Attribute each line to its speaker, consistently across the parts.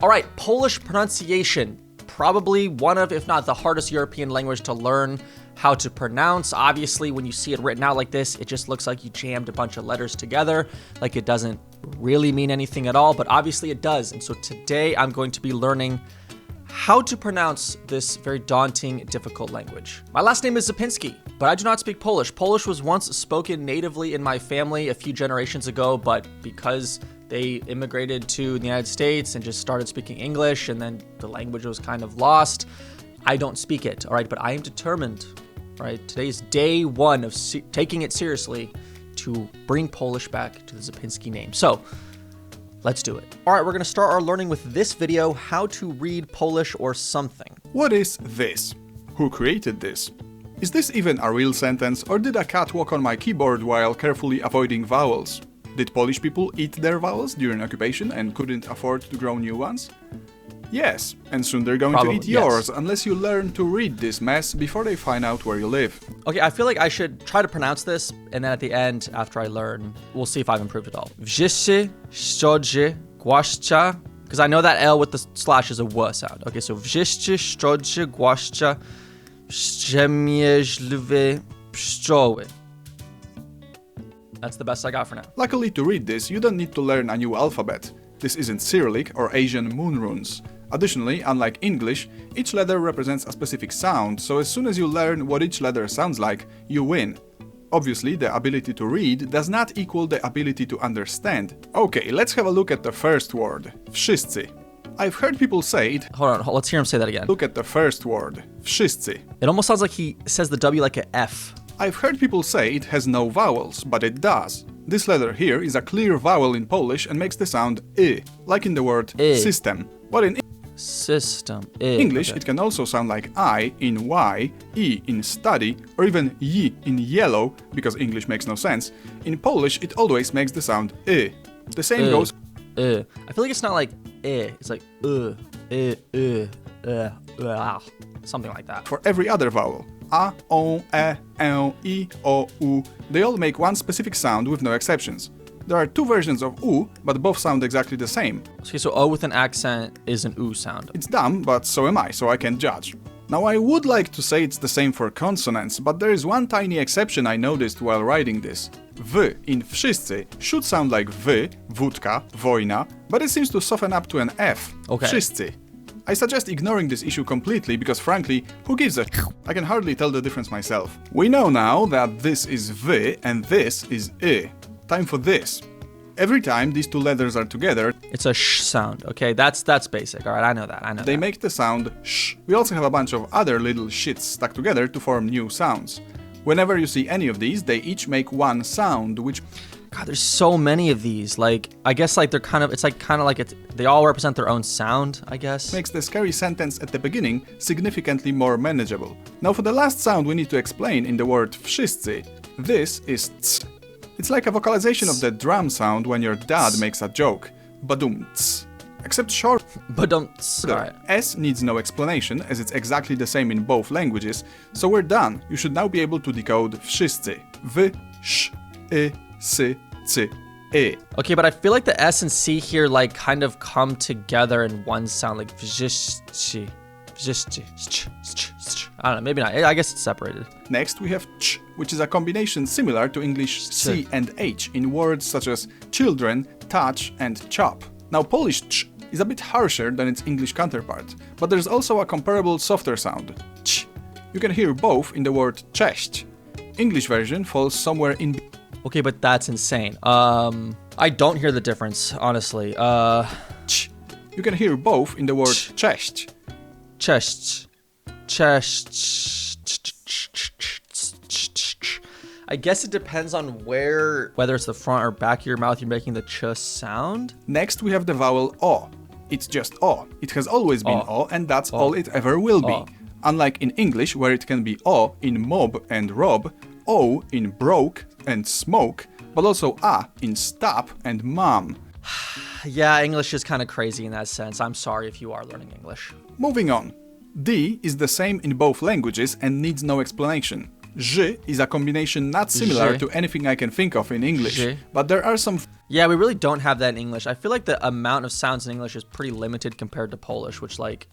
Speaker 1: All right, Polish pronunciation. Probably one of, if not the hardest European language to learn how to pronounce. Obviously, when you see it written out like this, it just looks like you jammed a bunch of letters together, like it doesn't really mean anything at all, but obviously it does. And so today I'm going to be learning how to pronounce this very daunting, difficult language. My last name is Zapinski, but I do not speak Polish. Polish was once spoken natively in my family a few generations ago, but because they immigrated to the United States and just started speaking English, and then the language was kind of lost, I don't speak it, all right? But I am determined, all right? Today's day one of taking it seriously to bring Polish back to the Zapinski name. So let's do it. All right, we're gonna start our learning with this video, how to read Polish or something.
Speaker 2: What is this? Who created this? Is this even a real sentence, or did a cat walk on my keyboard while carefully avoiding vowels? Did Polish people eat their vowels during occupation and couldn't afford to grow new ones? Yes, and soon they're going to eat yours, yes, unless you learn to read this mess before they find out where you live.
Speaker 1: Okay, I feel like I should try to pronounce this, and then at the end, after I learn, we'll see if I've improved at all. Wrzeszy, szczodrzy, głaszcza, because I know that L with the slash is a W sound. Okay, so wrzeszy, szczodrzy, głaszcza, wstrzemięźliwe pszczoły. That's the best I got for now.
Speaker 2: Luckily, to read this, you don't need to learn a new alphabet. This isn't Cyrillic or Asian moon runes. Additionally, unlike English, each letter represents a specific sound, so as soon as you learn what each letter sounds like, you win. Obviously, the ability to read does not equal the ability to understand. Okay, let's have a look at the first word, wszyscy. I've heard people say it.
Speaker 1: Hold on, let's hear him say that again.
Speaker 2: Look at the first word, wszyscy.
Speaker 1: It almost sounds like he says the W like an F.
Speaker 2: I've heard people say it has no vowels, but it does. This letter here is a clear vowel in Polish and makes the sound I, like in the word system. But in
Speaker 1: system,
Speaker 2: English,
Speaker 1: okay,
Speaker 2: it can also sound like I in Y, E in study, or even Y in yellow, because English makes no sense. In Polish, it always makes the sound I. The same goes.
Speaker 1: I feel like it's not like it's like something like that.
Speaker 2: For every other vowel. A, O, E, O, U. They all make one specific sound with no exceptions. There are two versions of U, but both sound exactly the same.
Speaker 1: Okay, so O with an accent is an U sound.
Speaker 2: It's dumb, but so am I, so I can't judge. Now I would like to say it's the same for consonants, but there is one tiny exception I noticed while writing this. W in wszyscy should sound like W, wódka, wojna, but it seems to soften up to an F.
Speaker 1: Okay.
Speaker 2: Wszyscy. I suggest ignoring this issue completely because frankly, who gives a I can hardly tell the difference myself. We know now that this is V and this is I. Time for this. Every time these two letters are together,
Speaker 1: it's a sh sound. Okay, that's basic. All right, I know that.
Speaker 2: They make the sound sh. We also have a bunch of other little shits stuck together to form new sounds. Whenever you see any of these, they each make one sound, which...
Speaker 1: God, there's so many of these. Like, I guess like they're kind of like they all represent their own sound, I guess.
Speaker 2: Makes the scary sentence at the beginning significantly more manageable. Now for the last sound we need to explain in the word wszyscy. This is ts. It's like a vocalization of the drum sound when your dad makes a joke. Badum ts. Except short.
Speaker 1: Badum ts. Right.
Speaker 2: S needs no explanation as it's exactly the same in both languages. So we're done. You should now be able to decode wszyscy. W, sz, I, sy, cy, I.
Speaker 1: Okay, but I feel like the S and C here like kind of come together in one sound, like wrzeszy, wrzeszy. I don't know, maybe not. I guess it's separated.
Speaker 2: Next we have ch, which is a combination similar to English C and H in words such as children, touch, and chop. Now Polish ch is a bit harsher than its English counterpart, but there's also a comparable softer sound, ch. You can hear both in the word cześć. English version falls somewhere in.
Speaker 1: Okay, but that's insane. I don't hear the difference, honestly.
Speaker 2: Ch. You can hear both in the word cześć.
Speaker 1: Cześć. I guess it depends on whether it's the front or back of your mouth you're making the ch sound.
Speaker 2: Next we have the vowel O. It's just O. It has always been O, and that's all it ever will be. Unlike in English, where it can be O in mob and rob, O in broke and smoke, but also A in stop and mom.
Speaker 1: Yeah, English is kind of crazy in that sense. I'm sorry if you are learning English.
Speaker 2: Moving on. D is the same in both languages and needs no explanation. Ż is a combination not similar
Speaker 1: Ż.
Speaker 2: to anything I can think of in English,
Speaker 1: Ż.
Speaker 2: but there are some
Speaker 1: Yeah, we really don't have that in English. I feel like the amount of sounds in English is pretty limited compared to Polish, which like,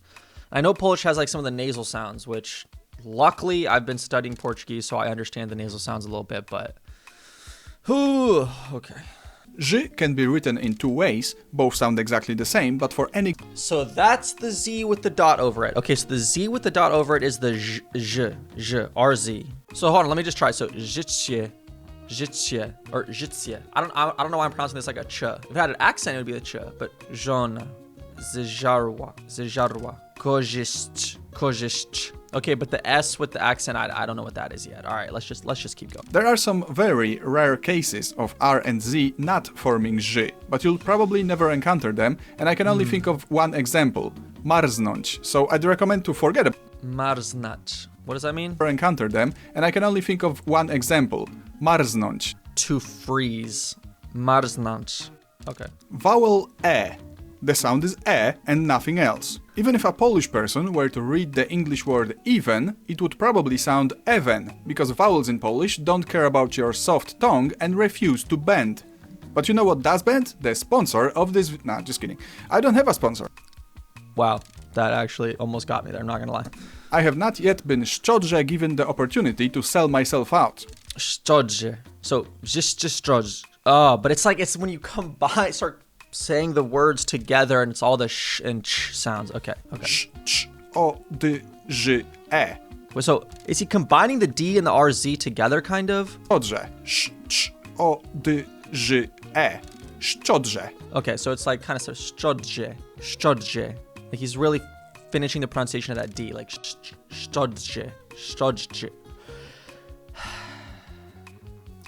Speaker 1: I know Polish has like some of the nasal sounds, which luckily I've been studying Portuguese, so I understand the nasal sounds a little bit, but, whew, okay.
Speaker 2: Ż can be written in two ways, both sound exactly the same, but for any
Speaker 1: So that's the Z with the dot over it. Okay, so the Z with the dot over it is the zh, RZ. So hold on, let me just try. So życie, or życie. I don't know why I'm pronouncing this like a ch. If it had an accent, it would be the ch. But żona, zeżarła, korzyść. Okay, but the S with the accent, I don't know what that is yet. All right, let's just keep going.
Speaker 2: There are some very rare cases of R and Z not forming Ż, but you'll probably never encounter them, and I can only think of one example, marznąć, so I'd recommend to forget
Speaker 1: Marznać. What does that mean?
Speaker 2: about encounter them, and I can only think of one example, marznąć.
Speaker 1: To freeze. Marznąć. Okay.
Speaker 2: Vowel E. The sound is E and nothing else. Even if a Polish person were to read the English word even, it would probably sound even, because vowels in Polish don't care about your soft tongue and refuse to bend. But you know what does bend? The sponsor of this... Nah, just kidding. I don't have a sponsor.
Speaker 1: Wow, that actually almost got me there, I'm not gonna lie.
Speaker 2: I have not yet been szczodrze given the opportunity to sell myself out.
Speaker 1: Szczodrze. So, just szczodrze. Oh, but it's when you combine, start saying the words together and it's all the sh and ch sounds. Okay.
Speaker 2: Sz, ch, o, d, ż, e.
Speaker 1: Wait, so, is he combining the D and the RZ together, kind of?
Speaker 2: Szczodrze. Sz, ch, o, d, ż, e. Szczodrze.
Speaker 1: Okay, so it's like kind of so szczodrze. Like he's really finishing the pronunciation of that D, like szczodrze.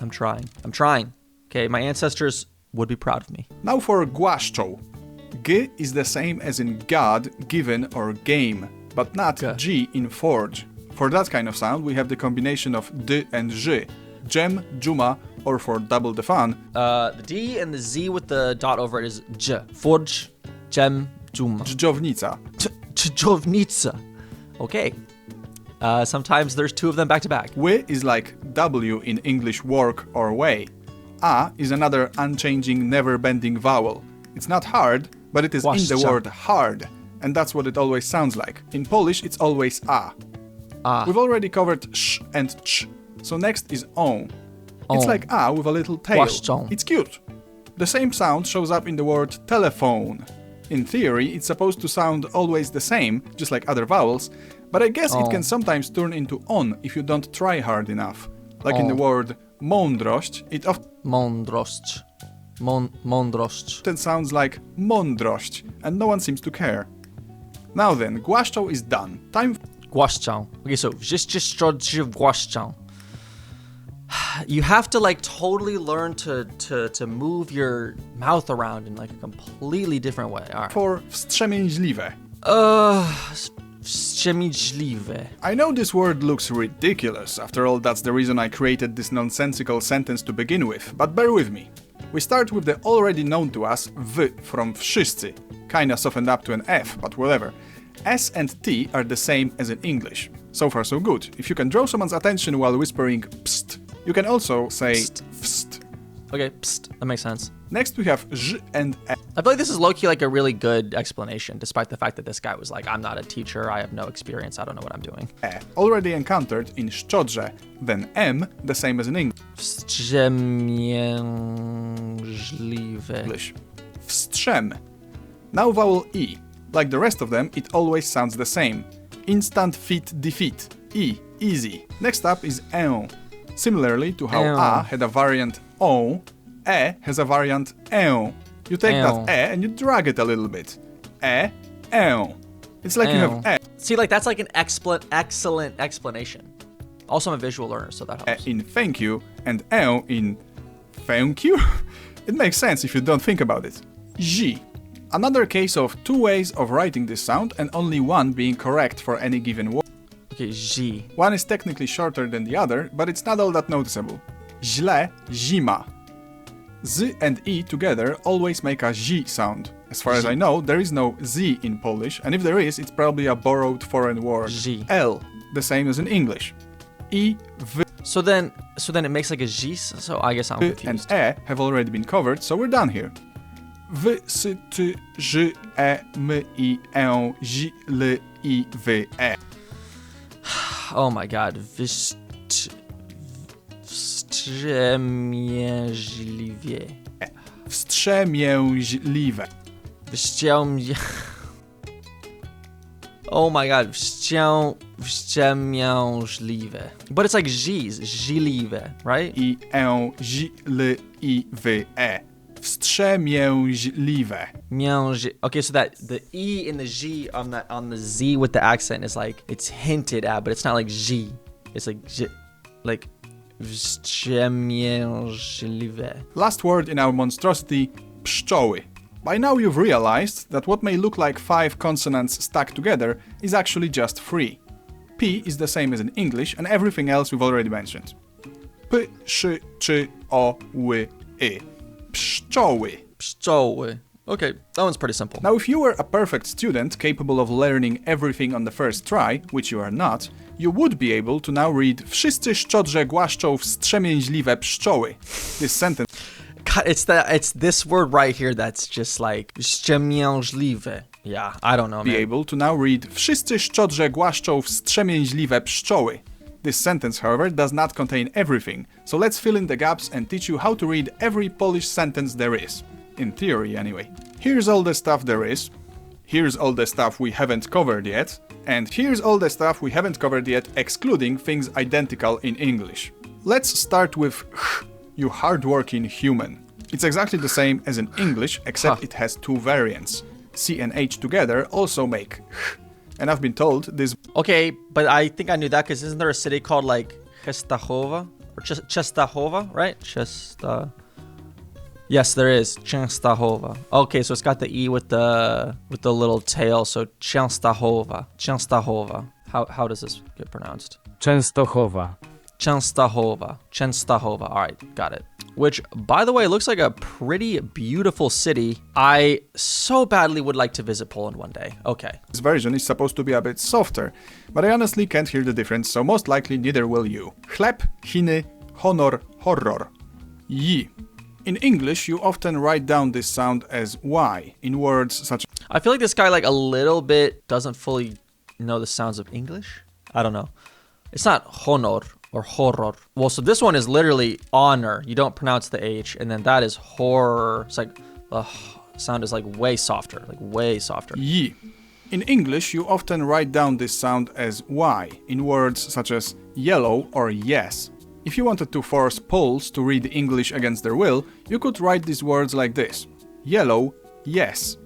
Speaker 1: I'm trying. Okay, my ancestors would be proud of me.
Speaker 2: Now for głaszczą. G is the same as in God, given, or game, but not
Speaker 1: G.
Speaker 2: G in forge. For that kind of sound, we have the combination of D and Ż, gem, dżuma, or for double the fun,
Speaker 1: The D and the Z with the dot over it is J. Forge, gem, dżuma.
Speaker 2: dżdżownica.
Speaker 1: Dżdżownica. Okay. Sometimes there's two of them back to back.
Speaker 2: Ły is like W in English work or way. A is another unchanging, never-bending vowel. It's not hard, but it is in the
Speaker 1: Głaszcza.
Speaker 2: word hard, and that's what it always sounds like. In Polish, it's always A.
Speaker 1: Ah.
Speaker 2: We've already covered sh and ch, so next is o. It's
Speaker 1: O.
Speaker 2: like A with a little tail.
Speaker 1: Głaszczą.
Speaker 2: It's cute. The same sound shows up in the word telephone. In theory, it's supposed to sound always the same, just like other vowels, but I guess it
Speaker 1: O.
Speaker 2: can sometimes turn into on if you don't try hard enough. Like in
Speaker 1: O.
Speaker 2: the word mądrość, it
Speaker 1: Mądrość. Mądrość.
Speaker 2: often sounds like mądrość, and no one seems to care. Now then, głaszczą is done. Time
Speaker 1: Głaszczą. Okay, so just szczodrze głaszczą. You have to like totally learn to move your mouth around in like a completely different way. All right.
Speaker 2: for wstrzemięźliwe.
Speaker 1: Wstrzemięźliwe.
Speaker 2: I know this word looks ridiculous, after all that's the reason I created this nonsensical sentence to begin with, but bear with me. We start with the already known to us w from wszyscy, kinda softened up to an F, but whatever. S and T are the same as in English. So far so good. If you can draw someone's attention while whispering pst, you can also say
Speaker 1: Pst.
Speaker 2: pst.
Speaker 1: Okay, psst, that makes sense.
Speaker 2: Next we have ż and e.
Speaker 1: I feel like this is low-key like a really good explanation, despite the fact that this guy was like, I'm not a teacher, I have no experience, I don't know what I'm doing.
Speaker 2: Already encountered in szczodrze. Then M, the same as in
Speaker 1: Wstrzemięźliwe.
Speaker 2: English. Wstrzem. Now vowel E. Like the rest of them, it always sounds the same. Instant fit defeat. E. Easy. Next up is E. Similarly to how
Speaker 1: E.
Speaker 2: A had a variant O, E has a variant E. You take that E and you drag it a little bit. E. It's like you have E
Speaker 1: See, like that's like an excellent explanation. Also, I'm a visual learner, so that helps.
Speaker 2: in thank you and E in thank you. It makes sense if you don't think about it. J. Another case of two ways of writing this sound and only one being correct for any given word.
Speaker 1: Okay, J.
Speaker 2: One is technically shorter than the other, but it's not all that noticeable. Źle, zima. Z and E together always make a Ż sound. As far as I know, there is no Z in Polish, and if there is, it's probably a borrowed foreign word.
Speaker 1: Ż.
Speaker 2: L, the same as in English. I, V,
Speaker 1: So then it makes like a J, so I guess I'm
Speaker 2: and
Speaker 1: confused.
Speaker 2: E have already been covered, so we're done here. V, S, T, J, E, M, I, E, J, L, I, V, E.
Speaker 1: Oh my god. Wstrzemięźliwie.
Speaker 2: Wstrzemięźliwe.
Speaker 1: Oh my god. Wstrzemięźliwe. But it's like G's. Żliwe, right?
Speaker 2: I, E, J, L, I, V, E. Wstrzemięźliwe.
Speaker 1: Okay, so that the E and the G on the Z with the accent is like it's hinted at, but it's not like G. It's like like wstrzemięźliwe.
Speaker 2: Last word in our monstrosity, pszczoły. By now you've realized that what may look like 5 consonants stuck together is actually just 3. P is the same as in English and everything else we've already mentioned. P, sz, czy, o, ły, y. Pszczoły.
Speaker 1: Pszczoły. Okay, that one's pretty simple.
Speaker 2: Now, if you were a perfect student capable of learning everything on the first try, which you are not, you would be able to now read Wszyscy szczodrze głaszczą wstrzemięźliwe pszczoły. This sentence
Speaker 1: God, it's this word right here that's just like wstrzemięźliwe. Yeah, I don't know,
Speaker 2: be
Speaker 1: man.
Speaker 2: able to now read Wszyscy szczodrze głaszczą wstrzemięźliwe pszczoły. This sentence, however, does not contain everything, so let's fill in the gaps and teach you how to read every Polish sentence there is. In theory, anyway. Here's all the stuff there is. Here's all the stuff we haven't covered yet. And here's all the stuff we haven't covered yet, excluding things identical in English. Let's start with ch, you hardworking human. It's exactly the same as in English, except it has 2 variants. C and H together also make ch. And I've been told this
Speaker 1: Okay, but I think I knew that because isn't there a city called like Częstochowa or Częstochowa, right? Yes, there is Częstochowa. Okay, so it's got the E with the little tail, so Częstochowa. Częstochowa. How does this get pronounced?
Speaker 3: Częstochowa.
Speaker 1: Częstochowa. Częstochowa. All right, got it. Which, by the way, looks like a pretty beautiful city. I so badly would like to visit Poland one day. Okay.
Speaker 2: This version is supposed to be a bit softer, but I honestly can't hear the difference, so most likely neither will you. Chleb, chiny, honor, horror. Yi. In English, you often write down this sound as Y in words such as
Speaker 1: I feel like this guy like a little bit doesn't fully know the sounds of English. I don't know. It's not honor or horror. Well, so this one is literally honor. You don't pronounce the H, and then that is horror. It's like the sound is like way softer, like way softer.
Speaker 2: Yi. In English, you often write down this sound as Y in words such as yellow or yes. If you wanted to force Poles to read English against their will, you could write these words like this. Yellow, yes.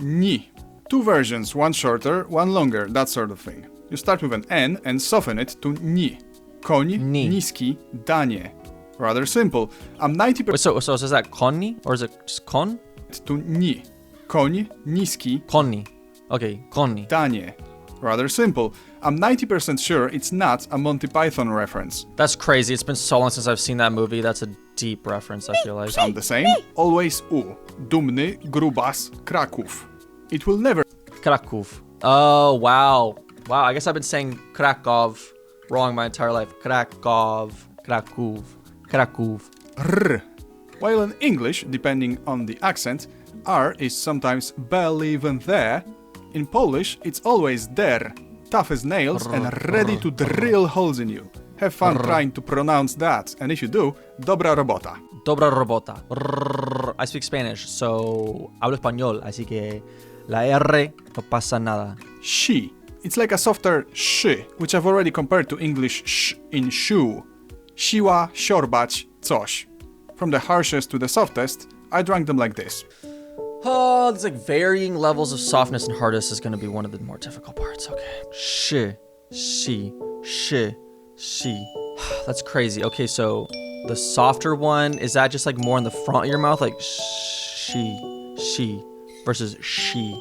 Speaker 2: Ni. 2 versions, one shorter, one longer, that sort of thing. You start with an N and soften it to ni. Koń,
Speaker 1: Ni.
Speaker 2: niski, danie. Rather simple. I'm 90%
Speaker 1: Wait, so is that konni or is it just kon?
Speaker 2: to ni. Koń, niski,
Speaker 1: Konni. Okay, konni.
Speaker 2: danie. Rather simple. I'm 90% sure it's not a Monty Python reference.
Speaker 1: That's crazy. It's been so long since I've seen that movie. That's a deep reference, I feel like.
Speaker 2: Sound the same? Always U. Dumny, grubas, Kraków. It will never
Speaker 1: Kraków. Oh, wow. Wow, I guess I've been saying Krakow wrong my entire life. Kraków.
Speaker 2: R. While in English, depending on the accent, R is sometimes barely even there. In Polish, it's always der, tough as nails and ready to drill holes in you. Have fun trying to pronounce that, and if you do, dobra robota.
Speaker 1: Dobra robota. I speak Spanish, so hablo español, así que la R no pasa nada.
Speaker 2: She. It's like a softer sh, which I've already compared to English sh in shoe. Siła, siorbać, coś. From the harshest to the softest, I'd rank them like this.
Speaker 1: Oh, there's like varying levels of softness and hardness is going to be one of the more difficult parts. Okay. She. That's crazy. Okay, so the softer one, is that just like more in the front of your mouth? Like she versus she.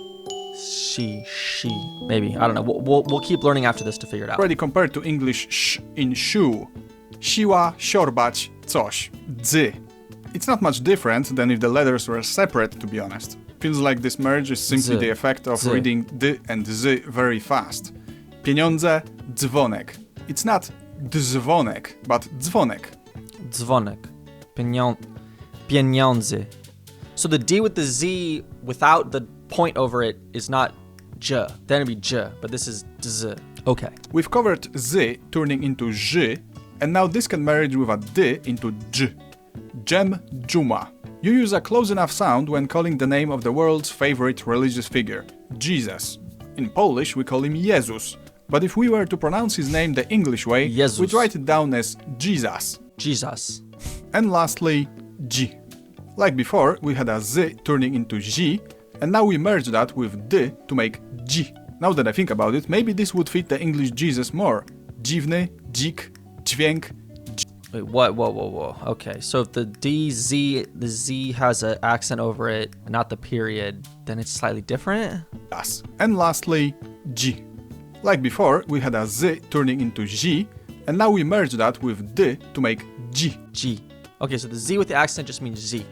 Speaker 1: Maybe. I don't know. We'll keep learning after this to figure it out.
Speaker 2: Already compared to English sh in shoe. Siła, siorbać, coś. Dzy. It's not much different than if the letters were separate, to be honest. Feels like this merge is simply
Speaker 1: Zy.
Speaker 2: the effect of
Speaker 1: Zy.
Speaker 2: reading d and z very fast. Pieniądze, dzwonek. It's not dzwonek, but dzwonek.
Speaker 1: Dzwonek. Pieniądze. So the D with the Z without the point over it is not J. Then it'd be J, but this is Z. Okay.
Speaker 2: We've covered Z turning into Ż, and now this can merge with a D into Dż. Dżem dżuma. You use a close enough sound when calling the name of the world's favorite religious figure, Jesus. In Polish, we call him Jezus, but if we were to pronounce his name the English way,
Speaker 1: Jezus.
Speaker 2: we'd write it down as Jesus.
Speaker 1: Jesus.
Speaker 2: And lastly, G. Like before, we had a Z turning into Ż, and now we merge that with D to make G. Now that I think about it, maybe this would fit the English Jesus more. Dziwny, dzik, dźwięk.
Speaker 1: Wait, what? Whoa. Okay, so if the the Z has an accent over it, not the period, then it's slightly different?
Speaker 2: Yes. And lastly, G. Like before, we had a Z turning into Ż, and now we merge that with D to make G.
Speaker 1: G. Okay, so the Z with the accent just means Z.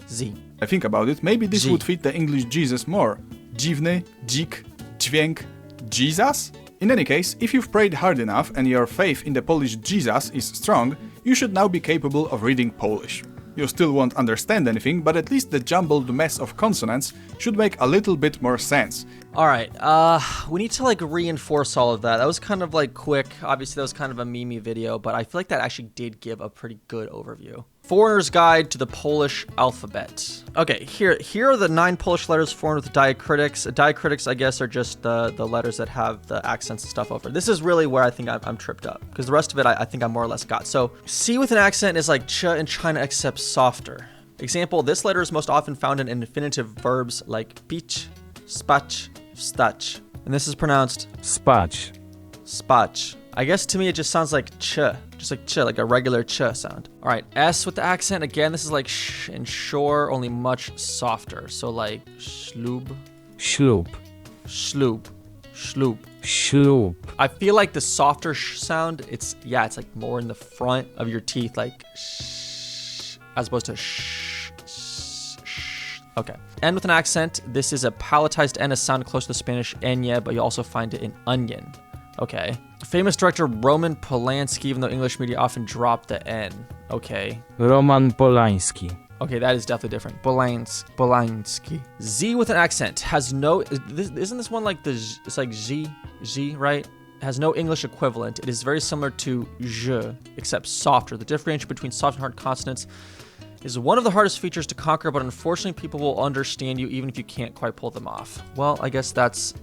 Speaker 1: Z.
Speaker 2: I think about it, maybe this
Speaker 1: G.
Speaker 2: would fit the English Jesus more. Dziwny, dzik, dźwięk, Jesus? In any case, if you've prayed hard enough and your faith in the Polish Jesus is strong, you should now be capable of reading Polish. You still won't understand anything, but at least the jumbled mess of consonants should make a little bit more sense.
Speaker 1: All right, we need to like reinforce all of that. That was kind of like quick. Obviously, that was kind of a meme video, but I feel like that actually did give a pretty good overview. Foreigner's Guide to the Polish Alphabet. Okay, here are the 9 Polish letters formed with diacritics. Diacritics, I guess, are just the letters that have the accents and stuff over. This is really where I think I'm tripped up, because the rest of it I think I more or less got. So C with an accent is like ch in China, except softer. Example, this letter is most often found in infinitive verbs like pić, spać, wstać. And this is pronounced
Speaker 3: Spać.
Speaker 1: spać. I guess to me it just sounds like ch, just like ch, like a regular ch sound. All right, S with the accent, again, this is like sh and shore, only much softer. So like ślub,
Speaker 3: Ślub.
Speaker 1: ślub, ślub.
Speaker 3: Ślub.
Speaker 1: I feel like the softer sh sound, it's like more in the front of your teeth, like sh, as opposed to sh. Okay. N with an accent, this is a palatized N, a sound close to the Spanish ñ, but you also find it in onion. Okay. Famous director Roman Polanski, even though English media often drop the N. Okay.
Speaker 3: Roman Polański.
Speaker 1: Okay, that is definitely different. Polanski. Z with an accent has no... Isn't this one like the... It's like Z, right? It has no English equivalent. It is very similar to je, except softer. The differentiation between soft and hard consonants is one of the hardest features to conquer, but unfortunately people will understand you even if you can't quite pull them off. Well, I guess that's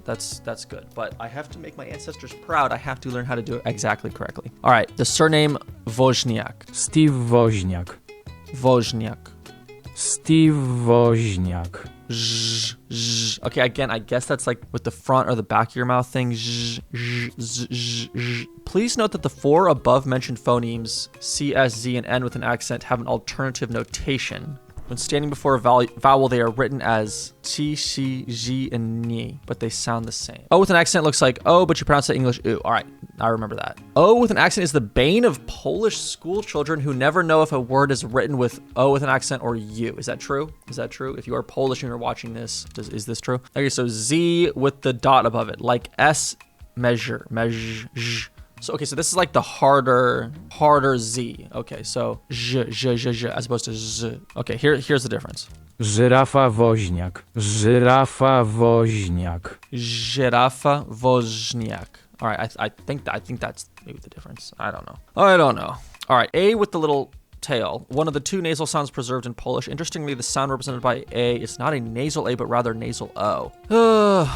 Speaker 1: good, but I have to make my ancestors proud. I have to learn how to do it exactly correctly. All right, the surname Woźniak.
Speaker 3: Steve Woźniak.
Speaker 1: Woźniak.
Speaker 3: Steve Woźniak.
Speaker 1: Zh, zh. Okay, again, I guess that's like with the front or the back of your mouth thing. Zh, zh, zh, zh, zh. Please note that the 4 above mentioned phonemes, C, S, Z, and N with an accent, have an alternative notation. When standing before a vowel, they are written as chi, shi, ji, and ni, but they sound the same. O with an accent looks like O, but you pronounce it English oo. All right, I remember that. O with an accent is the bane of Polish school children who never know if a word is written with O with an accent or U. Is that true? Is that true? If you are Polish and you're watching this, is this true? Okay, so Z with the dot above it, like S, measure, measure. So, okay, so this is like the harder Z. Okay, so ż, as opposed to z. Okay, here's the difference.
Speaker 3: Żyrafa Woźniak. Żyrafa Woźniak.
Speaker 1: Żyrafa Woźniak. All right, I think that's maybe the difference. I don't know. All right, A with the little tail, one of the 2 nasal sounds preserved in Polish. Interestingly, the sound represented by A is not a nasal A, but rather nasal O.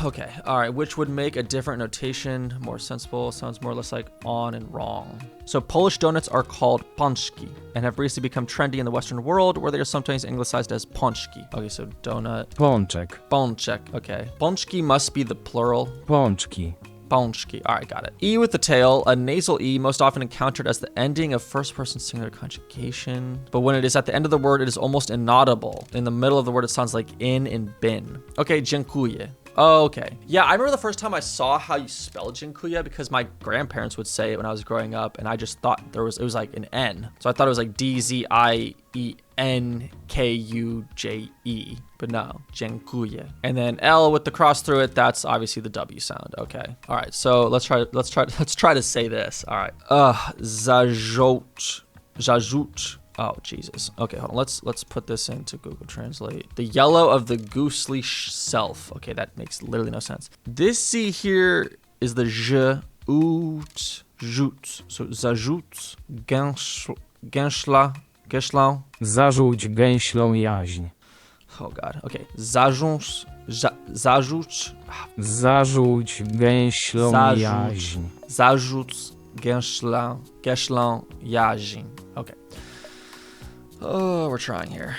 Speaker 1: Okay, all right, which would make a different notation more sensible. Sounds more or less like on and wrong. So Polish donuts are called pączki and have recently become trendy in the Western world, where they are sometimes anglicized as pączki. Okay, so donut.
Speaker 3: Pączek.
Speaker 1: Pączek, okay. Pączki must be the plural.
Speaker 3: Pączki.
Speaker 1: Pączki. All right, got it. E with the tail, a nasal E most often encountered as the ending of first-person singular conjugation. But when it is at the end of the word, it is almost inaudible. In the middle of the word, it sounds like in and bin. Okay, dziękuję. Oh, okay. Yeah, I remember the first time I saw how you spell Dziękuję because my grandparents would say it when I was growing up, and I just thought it was like an N. So I thought it was like Dzienkuje, but no, Dziękuję. And then L with the cross through it, that's obviously the W sound. Okay. All right. So let's try to say this. All right. Zarzut. Oh, Jesus. Okay, hold on. Let's put this into Google Translate. The yellow of the goosely self. Okay, that makes literally no sense. This C here is the j, ut, jut. So zarzut, gęśla.
Speaker 3: Zarzuć gęślą jaźń.
Speaker 1: Oh God. Okay. Zarzuć.
Speaker 3: Zarzuć gęślą jaźń.
Speaker 1: Zarzuć gęślą jaźń. Okay. Oh, we're trying here.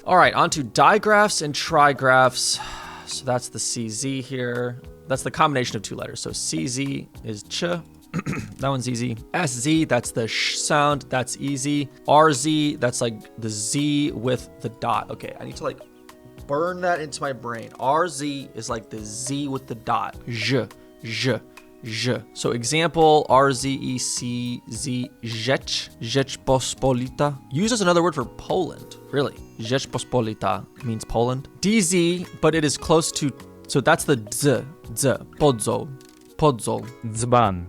Speaker 1: All right, on to digraphs and trigraphs. So that's the CZ here. That's the combination of two letters. So CZ is ch. That one's easy. SZ, that's the sh sound. That's easy. RZ, that's like the Z with the dot. Okay, I need to like burn that into my brain. RZ is like the Z with the dot. J. So example, RZECZ, Rzeczpospolita. Used as another word for Poland, really. Rzeczpospolita means Poland. DZ, but it is close to, so that's the Z, podzol. Dzban,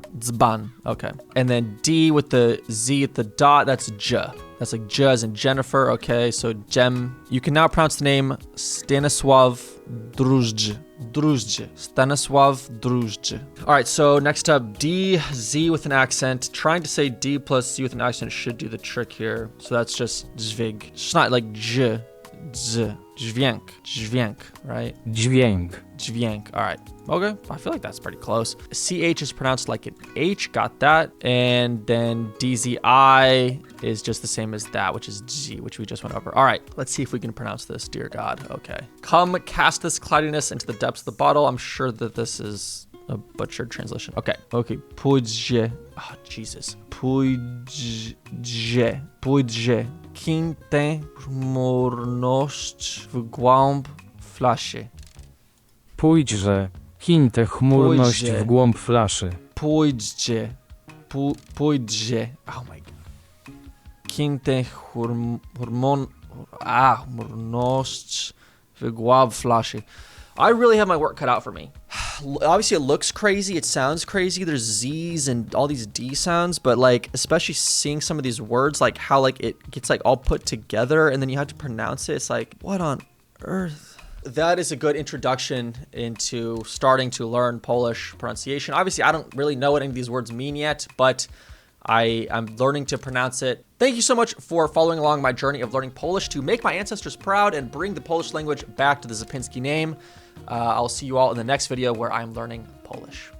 Speaker 1: okay. And then D with the Z at the dot, that's J. That's like J as in Jennifer, okay. So Jem, you can now pronounce the name Stanisław Drużdż. Stanisław Drużdż. All right, so next up, D, Z with an accent. Trying to say D plus Z with an accent should do the trick here. So that's just dźwig. It's not like J, Z, dźwięk, right? Dźwięk, all right. Okay, I feel like that's pretty close. CH is pronounced like an H, got that. And then DZI is just the same as that, which is G, which we just went over. All right, let's see if we can pronounce this, dear God. Okay. Come cast this cloudiness into the depths of the bottle. I'm sure that this is a butchered translation. Okay. Pójdzie. Oh, Jesus. Pójdzie. Kim tę chmurność w głąb flaszy.
Speaker 3: Pójdźże, kiń tę chmurność w głąb flaszy.
Speaker 1: Pójdzie. Oh my God. Kim tę chmurność w głąb flaszy. I really have my work cut out for me. Obviously, it looks crazy. It sounds crazy. There's Z's and all these D sounds, but like, especially seeing some of these words, like how like it gets like all put together and then you have to pronounce it. It's like, what on earth? That is a good introduction into starting to learn Polish pronunciation. Obviously, I don't really know what any of these words mean yet, but I'm learning to pronounce it. Thank you so much for following along my journey of learning Polish to make my ancestors proud and bring the Polish language back to the Zapinski name. I'll see you all in the next video where I'm learning Polish.